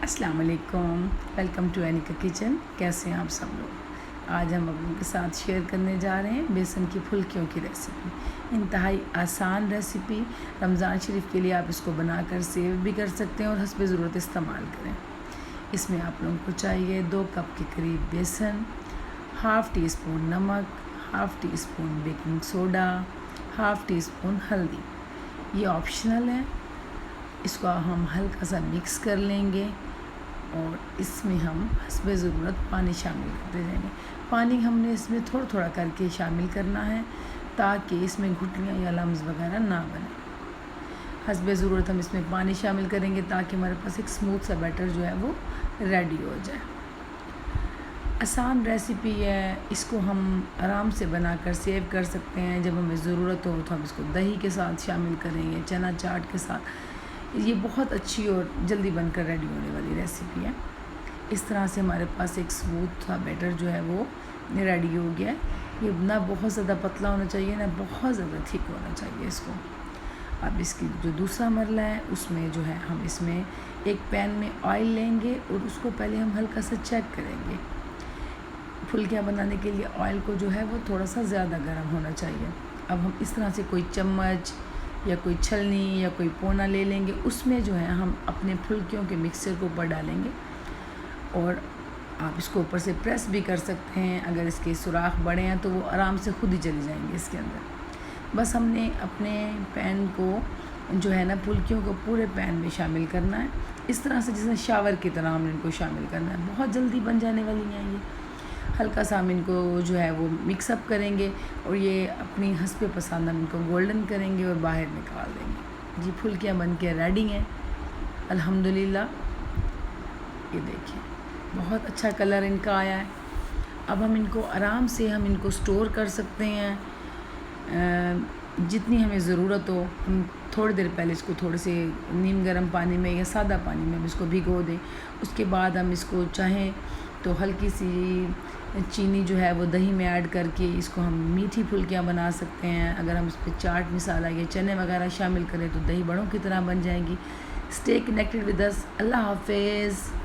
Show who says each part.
Speaker 1: अस्सलाम वालेकुम, welcome to Aneka kitchen. कैसे हैं आप सब लोग? आज हम आप लोगों के साथ शेयर करने जा रहे हैं बेसन की फुल्कियों की रेसिपी। इंतहाई आसान रेसिपी। रमज़ान शरीफ के लिए आप इसको बनाकर सेव भी कर सकते हैं और हस्बे ज़रूरत इस्तेमाल करें। इसमें आप लोगों को चाहिए 2 कप के करीब बेसन, हाफ़ टी स्पून नमक, half tea spoon baking soda, half tea spoon हल्दी। ये ऑप्शनल है। इसको हम हल्का सा मिक्स कर लेंगे और इसमें हम हस्बे ज़रूरत पानी शामिल करते जाएंगे। पानी हमने इसमें थोड़ा थोड़ा करके शामिल करना है ताकि इसमें घुटलियाँ या लम्स वगैरह ना बने। हस्बे ज़रूरत हम इसमें पानी शामिल करेंगे ताकि हमारे पास एक स्मूथ सा बैटर जो है वो रेडी हो जाए। आसान रेसिपी है, इसको हम आराम से बनाकर सेव कर सकते हैं। जब हमें ज़रूरत हो तो हम इसको दही के साथ शामिल करेंगे, चना चाट के साथ। ये बहुत अच्छी और जल्दी बनकर रेडी होने वाली रेसिपी है। इस तरह से हमारे पास एक स्मूथ सा बैटर जो है वो रेडी हो गया है। ये ना बहुत ज़्यादा पतला होना चाहिए ना बहुत ज़्यादा थिक होना चाहिए इसको। अब इसकी जो दूसरा मरला है उसमें जो है हम इसमें एक पैन में ऑयल लेंगे और उसको पहले हम हल्का सा चेक करेंगे। फुल्कियाँ बनाने के लिए ऑयल को जो है वो थोड़ा सा ज़्यादा गर्म होना चाहिए। अब हम इस तरह से कोई चम्मच या कोई छलनी या कोई पोना ले लेंगे, उसमें जो है हम अपने फुल्कियों के मिक्सचर को ऊपर डालेंगे और आप इसको ऊपर से प्रेस भी कर सकते हैं। अगर इसके सुराख बड़े हैं तो वो आराम से खुद ही चली जाएंगे इसके अंदर। बस हमने अपने पैन को जो है ना फुल्कियों को पूरे पैन में शामिल करना है। इस तरह से जैसे शावर की तरह हमने इनको शामिल करना है। बहुत जल्दी बन जाने वाली हैं ये। हल्का सा हम इनको जो है वो मिक्सअप करेंगे और ये अपनी हस्बे पसंद हम इनको गोल्डन करेंगे और बाहर निकाल देंगे। जी फुल्कियाँ बन के रेडी हैं अल्हम्दुलिल्लाह। ये देखिए बहुत अच्छा कलर इनका आया है। अब हम इनको आराम से हम इनको स्टोर कर सकते हैं। जितनी हमें ज़रूरत हो हम थोड़ी देर पहले इसको थोड़े से नीम गर्म पानी में या सादा पानी में हम इसको भिगो दें। उसके बाद हम इसको चाहें तो हल्की सी चीनी जो है वो दही में ऐड करके इसको हम मीठी फुल्कियाँ बना सकते हैं। अगर हम इस पर चाट मसाला या चने वगैरह शामिल करें तो दही बड़ों की तरह बन जाएगी। Stay connected with us. अल्लाह हाफिज़।